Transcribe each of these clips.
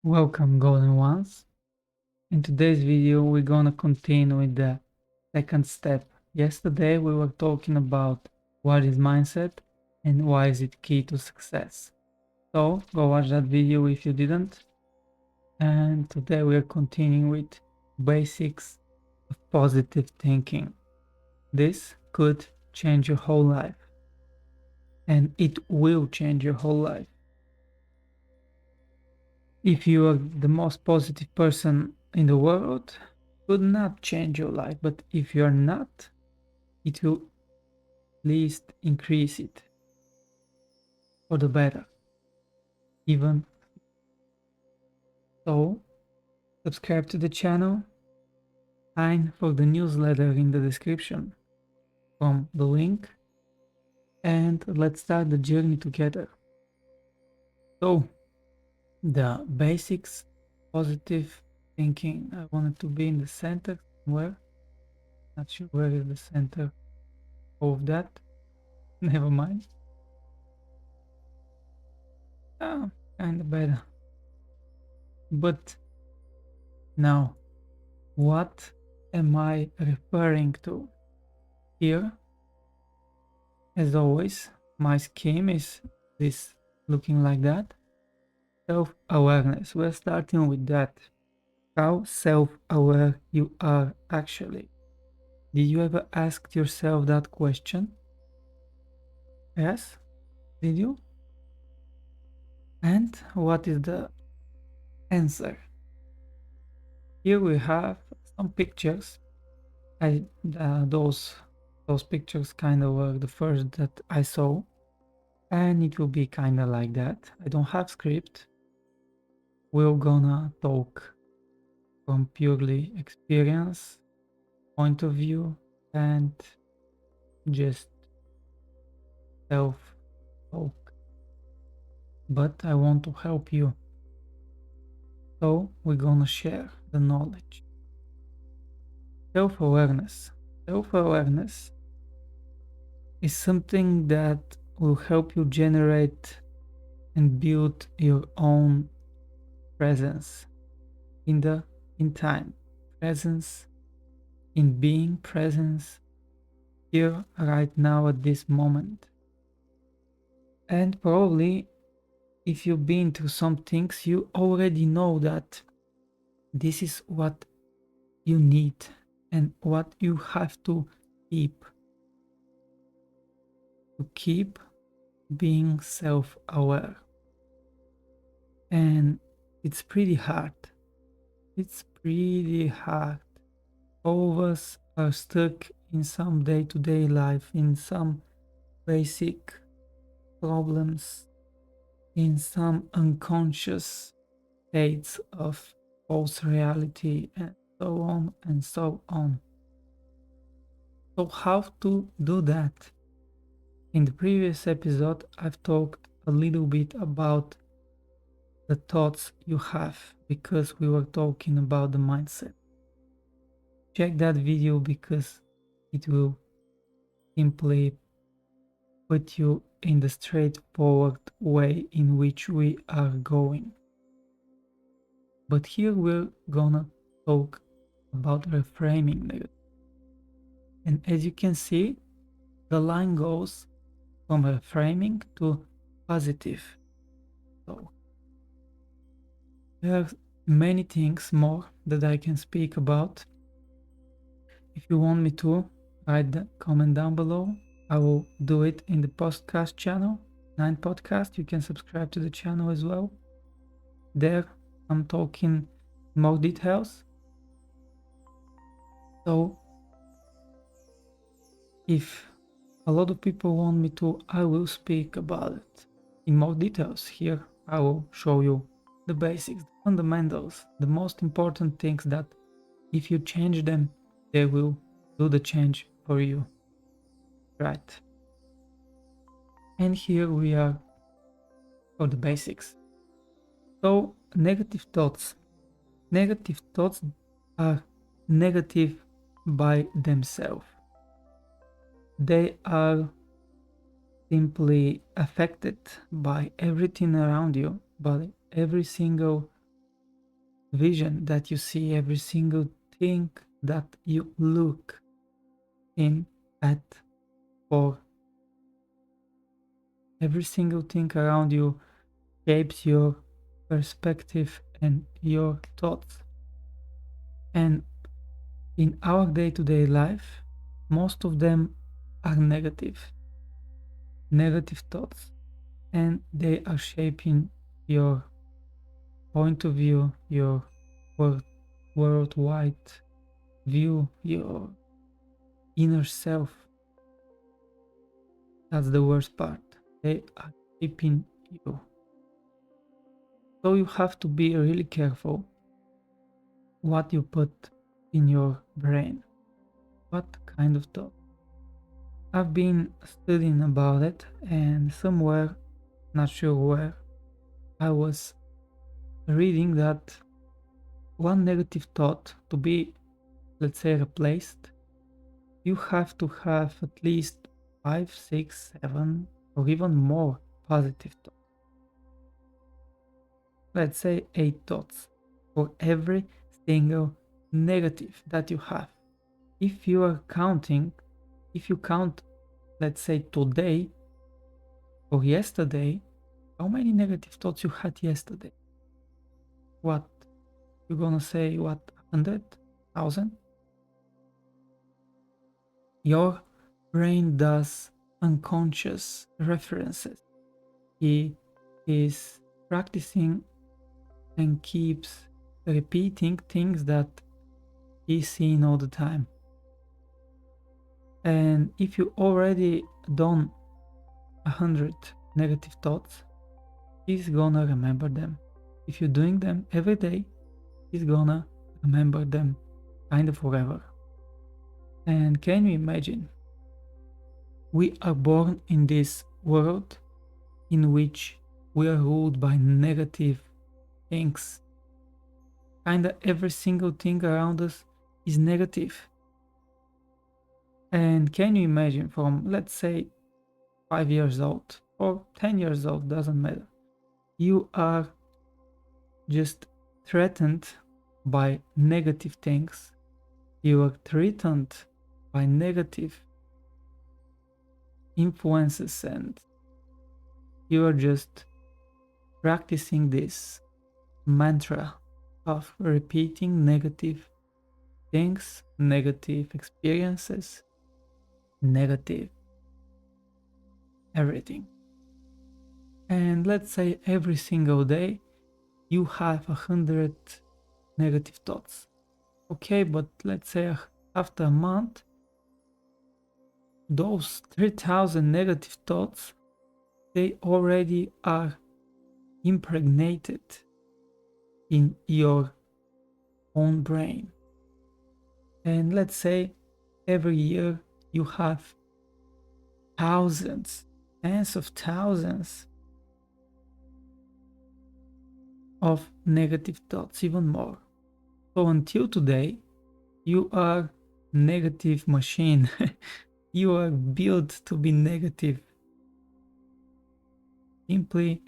Welcome, golden ones. In today's video we're gonna continue with the second step. Yesterday we were talking about what is mindset and why is it key to success. So go watch that video if you didn't. And today we are continuing with basics of positive thinking. This could change your whole life, and it will change your whole life. If you are the most positive person in the world, would not change your life, but if you are not, it will at least increase it for the better. Even so, subscribe to the channel, sign for the newsletter in the description from the link, and let's start the journey together. So, the basics, positive thinking. I want it to be in the center somewhere. Not sure where is the center of that. Never mind. Kind of better. But now, what am I referring to here? As always, my scheme is this looking like that. Self-awareness. We're starting with that. How self-aware you are actually. Did you ever ask yourself that question? Yes? Did you? And what is the answer? Here we have some pictures. Those pictures kind of were the first that I saw, and it will be kind of like that. I don't have script. We're gonna talk from purely experience, point of view, and just self-talk. But I want to help you. So we're gonna share the knowledge. Self-awareness. Self-awareness is something that will help you generate and build your own presence in time, presence in being, presence here right now at this moment. And probably if you've been through some things, you already know that this is what you need and what you have to keep being self-aware. And it's pretty hard. All of us are stuck in some day-to-day life, in some basic problems, in some unconscious states of false reality, and so on and so on. So how to do that? In the previous episode, I've talked a little bit about the thoughts you have, because we were talking about the mindset. Check that video because it will simply put you in the straightforward way in which we are going. But here we're gonna talk about reframing negative. And as you can see, the line goes from reframing to positive. So there are many things more that I can speak about. If you want me to, write the comment down below. I will do it in the podcast channel, 9 podcast. You can subscribe to the channel as well. There I'm talking more details. So if a lot of people want me to, I will speak about it in more details. Here I will show you the basics, the fundamentals, the most important things that if you change them, they will do the change for you. Right. And here we are for the basics. So negative thoughts. Negative thoughts are negative by themselves. They are simply affected by everything around you, by every single vision that you see, every single thing that you look in at, or every single thing around you shapes your perspective and your thoughts. And in our day-to-day life, most of them are negative thoughts, and they are shaping your point of view, your worldwide view, your inner self. That's the worst part. They are shaping you. So you have to be really careful what you put in your brain, what kind of thought. I've been studying about it, and somewhere, not sure where, I was reading that one negative thought to be, let's say, replaced, you have to have at least 5, 6, 7, or even more positive thoughts. Let's say 8 thoughts for every single negative that you have. If you are counting, if you count, let's say today or yesterday, how many negative thoughts you had yesterday? What? You're gonna say what, 100,000? Your brain does unconscious references. He is practicing and keeps repeating things that he's seeing all the time. And if you already done 100 negative thoughts, he's gonna remember them. If you're doing them every day, he's gonna remember them kind of forever. And can you imagine? We are born in this world in which we are ruled by negative things. Kinda every single thing around us is negative. And can you imagine, from, let's say, 5 years old or 10 years old, doesn't matter, you are just threatened by negative things. You are threatened by negative influences, and you are just practicing this mantra of repeating negative things, negative experiences, negative everything. And let's say every single day you have 100 negative thoughts. Okay, but let's say after a month, those 3,000 negative thoughts, they already are impregnated in your own brain. And let's say every year you have thousands, tens of thousands of negative thoughts, even more. So until today, you are negative machine. You are built to be negative simply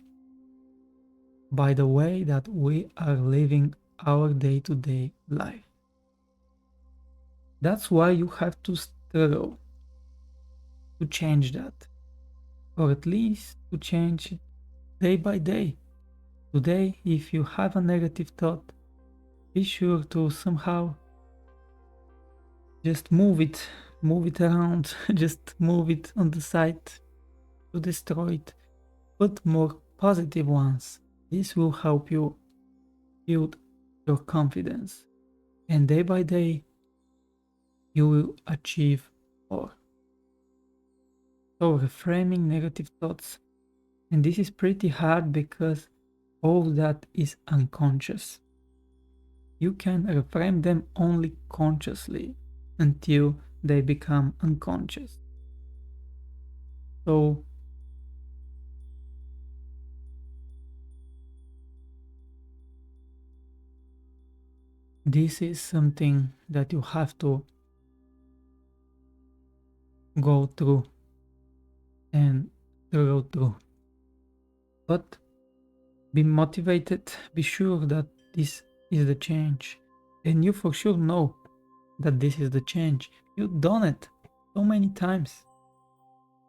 by the way that we are living our day-to-day life. That's why you have to struggle to change that, or at least to change it day by day. Today, if you have a negative thought, be sure to somehow just move it around, just move it on the side to destroy it. Put more positive ones. This will help you build your confidence, and day by day you will achieve more. So reframing negative thoughts, and this is pretty hard because all that is unconscious. You can reframe them only consciously until they become unconscious. So this is something that you have to go through and through. But be motivated, be sure that this is the change. And you for sure know that this is the change. You've done it so many times.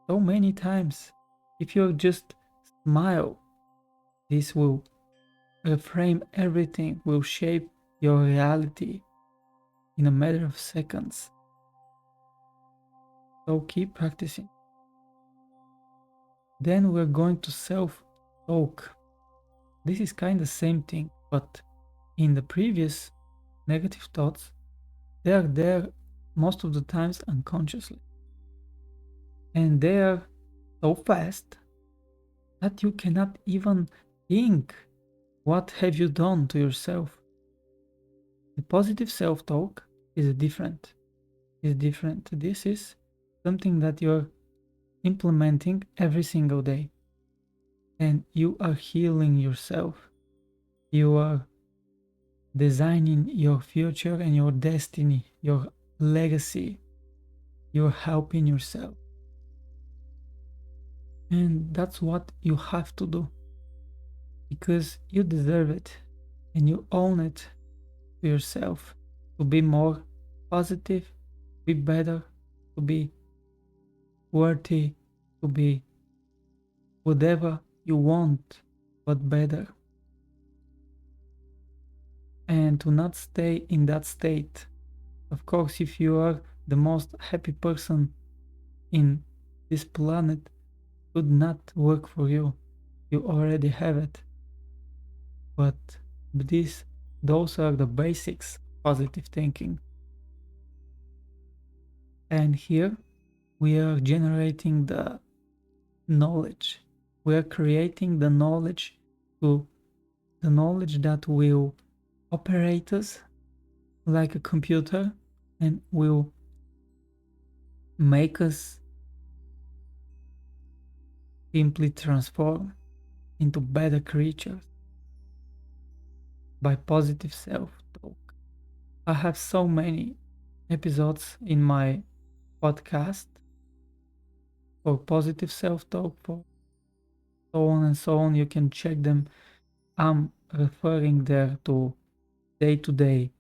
So many times. If you just smile, this will reframe everything, will shape your reality in a matter of seconds. So keep practicing. Then we're going to self-talk. This is kind of same thing, but in the previous negative thoughts, they are there most of the times unconsciously. And they are so fast that you cannot even think what have you done to yourself. The positive self-talk is different. This is something that you're implementing every single day. And you are healing yourself. You are designing your future and your destiny, your legacy. You're helping yourself. And that's what you have to do. Because you deserve it. And you own it to yourself. To be more positive, be better, to be worthy, to be whatever you want, but better. And to not stay in that state. Of course, if you are the most happy person in this planet, it would not work for you. You already have it. But those are the basics of positive thinking. And here we are generating the knowledge. We are creating the knowledge that will operate us like a computer and will make us simply transform into better creatures by positive self-talk. I have so many episodes in my podcast for positive self-talk, for so on and so on. You can check them. I'm referring there to day-to-day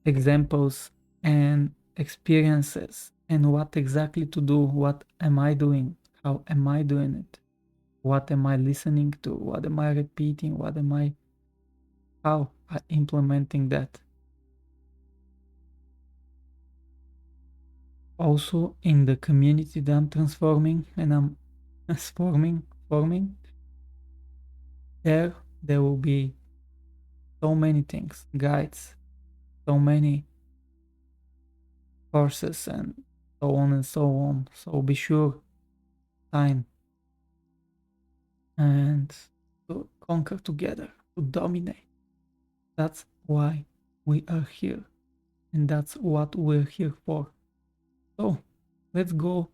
examples and experiences and what exactly to do, what am I doing, how am I doing it, what am I listening to, what am I repeating, how I'm implementing that. Also in the community that I'm transforming and I'm forming, there will be so many things, guides, so many courses and so on and so on. So be sure, sign and to conquer together, to dominate. That's why we are here, and that's what we're here for. So let's go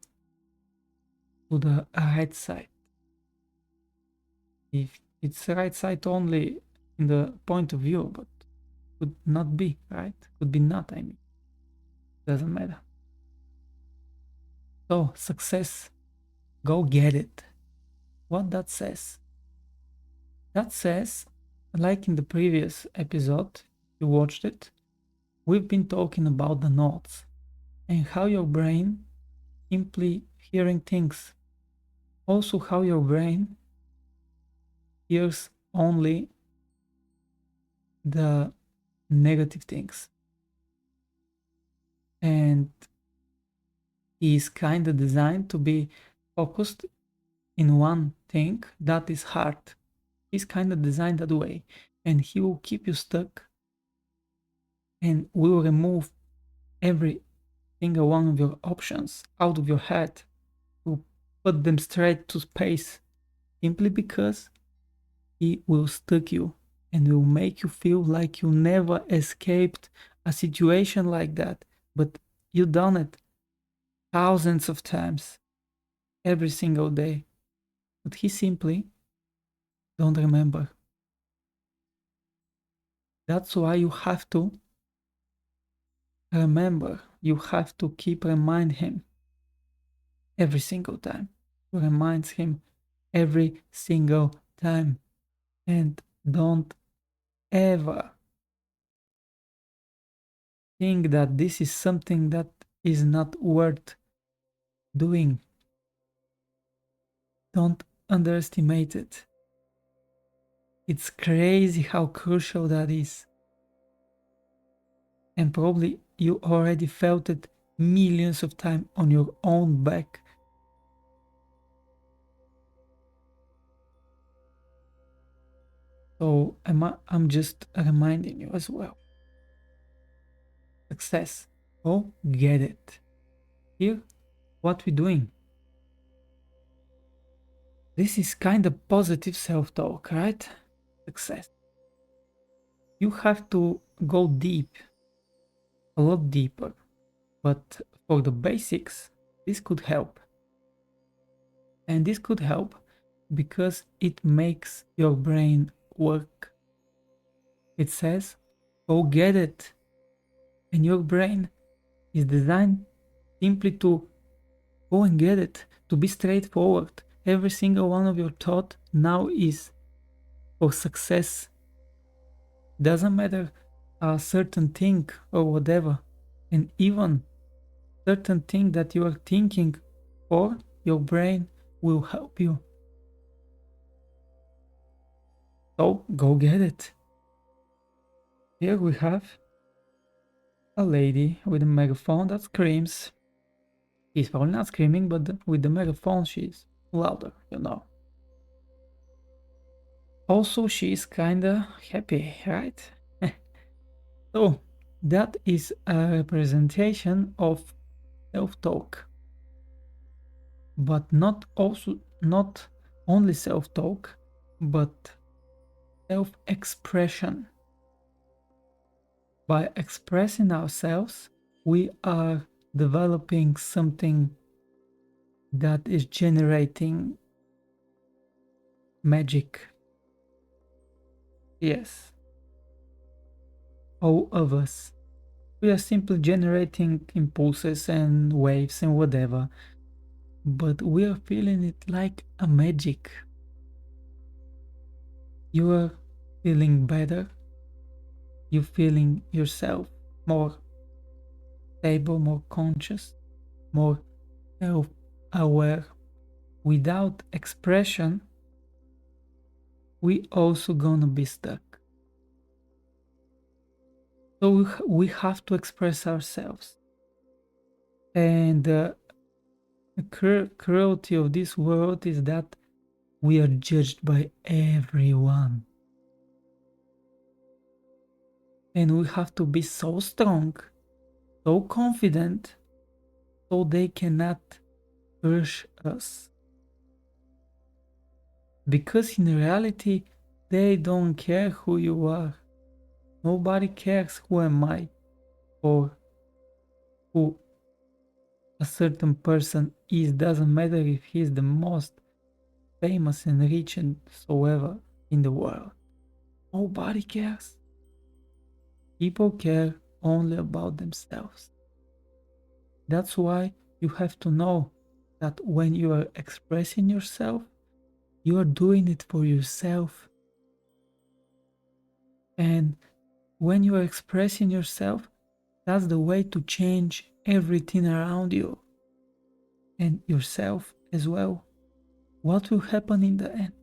to the right side. If it's right side only in the point of view, but could not be, right? Could be not, I mean. Doesn't matter. So success, go get it. What that says? That says, like in the previous episode, you watched it, we've been talking about the notes and how your brain simply hearing things. Also how your brain hears only the negative things. And is kind of designed to be focused in one thing that is hard. He's kind of designed that way. And he will keep you stuck and will remove every single one of your options out of your head, will put them straight to space simply because he will stuck you and will make you feel like you never escaped a situation like that, but you done it thousands of times every single day, but he simply don't remember. That's why you have to remember, you have to keep remind him every single time, reminds him every single time, and don't ever think that this is something that is not worth doing, don't underestimate it. It's crazy how crucial that is. And probably you already felt it millions of times on your own back. So I'm just reminding you as well. Success. Oh, get it. Here, what we're doing. This is kind of positive self-talk, right? Success. You have to go deep, a lot deeper. But for the basics, this could help. And this could help because it makes your brain work. It says, go get it. And your brain is designed simply to go and get it, to be straightforward. Every single one of your thought now is for success. Doesn't matter a certain thing or whatever. And even certain thing that you are thinking for, your brain will help you. So go get it. Here we have a lady with a megaphone that screams. She's probably not screaming, but with the megaphone she's louder, you know. Also, she's kinda happy, right? So that is a representation of self-talk. But not only self-talk, but self-expression. By expressing ourselves, we are developing something that is generating magic. Yes, all of us. We are simply generating impulses and waves and whatever, but we are feeling it like a magic. You are feeling better, you're feeling yourself more stable, more conscious, more self-aware. Without expression, we also gonna be stuck. So we have to express ourselves. And the cruelty of this world is that we are judged by everyone. And we have to be so strong, so confident, so they cannot crush us. Because in reality, they don't care who you are. Nobody cares who am I or who a certain person is. Doesn't matter if he's the most famous and rich and so ever in the world. Nobody cares. People care only about themselves. That's why you have to know that when you are expressing yourself, you are doing it for yourself. And when you are expressing yourself, that's the way to change everything around you and yourself as well. What will happen in the end?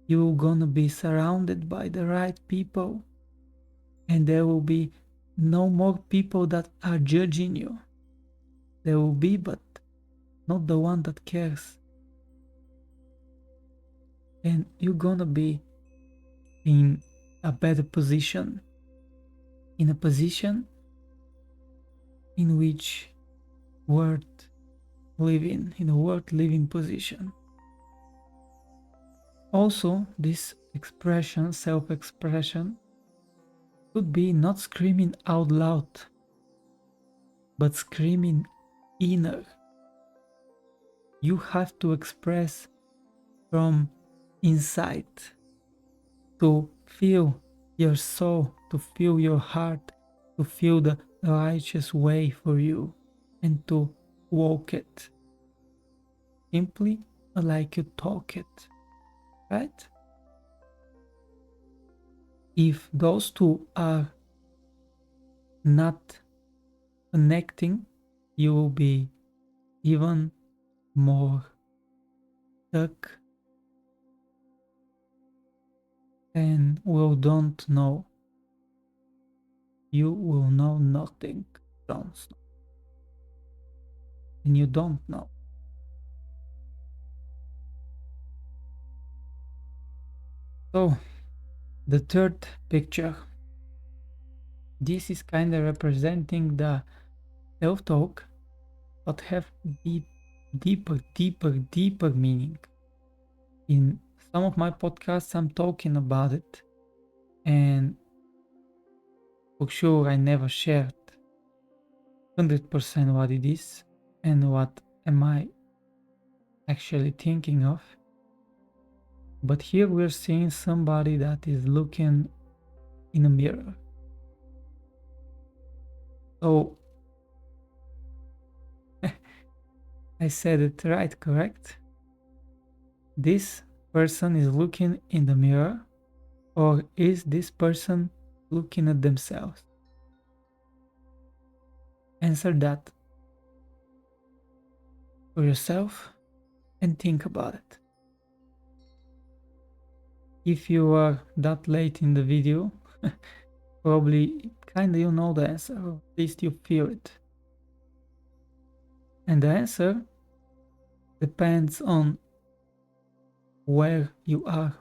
You're gonna be surrounded by the right people, and there will be no more people that are judging you. There will be, but not the one that cares. And you're gonna be in a better position, in a position in which worth living, in a worth living position. Also, this expression, self-expression, could be not screaming out loud, but screaming inner. You have to express from inside, to feel your soul, to feel your heart, to feel the righteous way for you, and to walk it simply like you talk it, right? If those two are not connecting, you will be even more stuck and don't know. You will know nothing, don't know, and you don't know. So the third picture, this is kind of representing the self-talk, but have deeper meaning. In some of my podcasts, I'm talking about it, and for sure, I never shared 100% what it is and what am I actually thinking of. But here we're seeing somebody that is looking in a mirror. So I said it right, correct? This person is looking in the mirror, or is this person looking at themselves? Answer that for yourself and think about it. If you are that late in the video, probably kinda you know the answer, or at least you feel it. And the answer depends on where you are.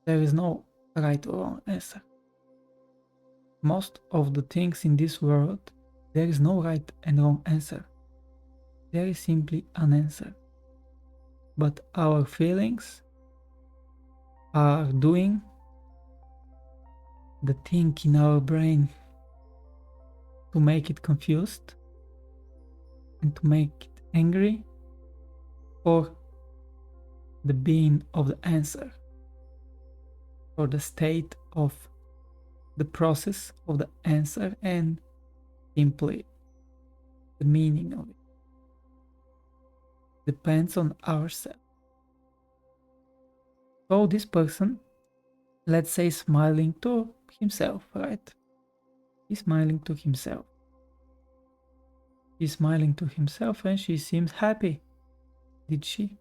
There is no right or wrong answer. Most of the things in this world, there is no right and wrong answer. There is simply an answer. But our feelings are doing the thing in our brain to make it confused and to make it angry for the being of the answer, or the state of the process of the answer, and simply the meaning of it depends on ourselves. So this person, let's say, smiling to himself, right? He's smiling to himself. He's smiling to himself and she seems happy. Did she?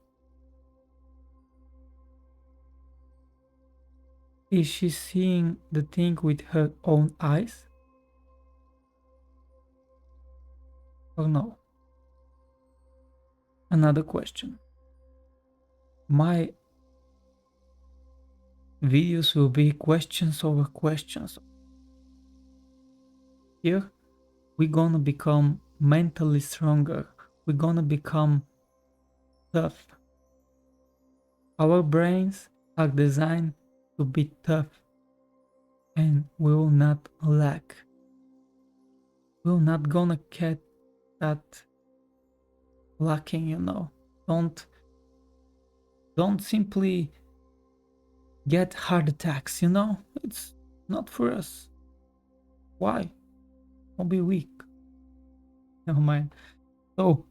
Is she seeing the thing with her own eyes? Or no? Another question. My videos will be questions over questions. Here, we're gonna become mentally stronger. We're gonna become tough. Our brains are designed to be tough, and we will not lack. We're not gonna get that lacking, you know. Don't simply get heart attacks, you know. It's not for us. Why? Don't be weak. Never mind. So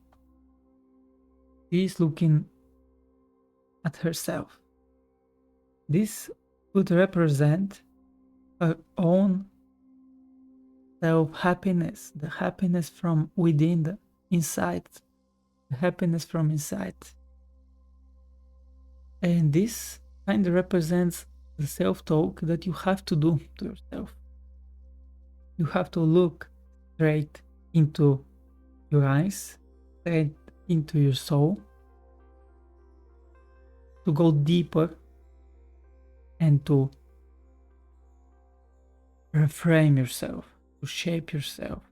she's looking at herself. This would represent her own self-happiness, the happiness from within, the inside, the happiness from inside. And this kind of represents the self-talk that you have to do to yourself. You have to look straight into your eyes, straight into your soul, to go deeper and to reframe yourself, to shape yourself,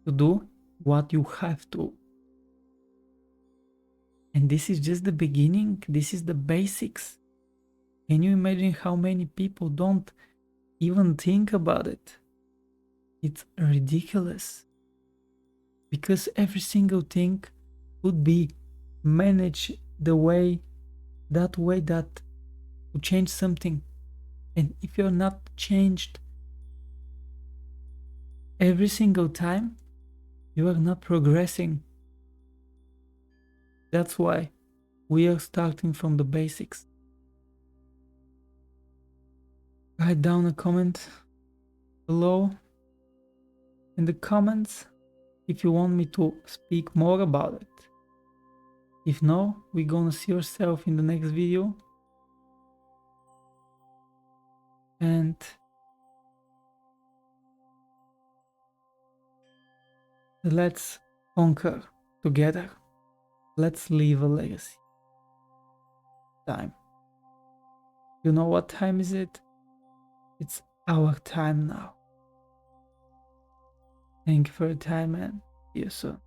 to do what you have to. And this is just the beginning. This is the basics. Can you imagine how many people don't even think about it? It's ridiculous. Because every single thing would be managed that way that to change something. And if you're not changed every single time, you are not progressing. That's why we are starting from the basics. Write down a comment below in the comments if you want me to speak more about it. If no, we're gonna see yourself in the next video. And let's conquer together. Let's leave a legacy. Time. You know what time is it? It's our time now. Thank you for your time and see you soon.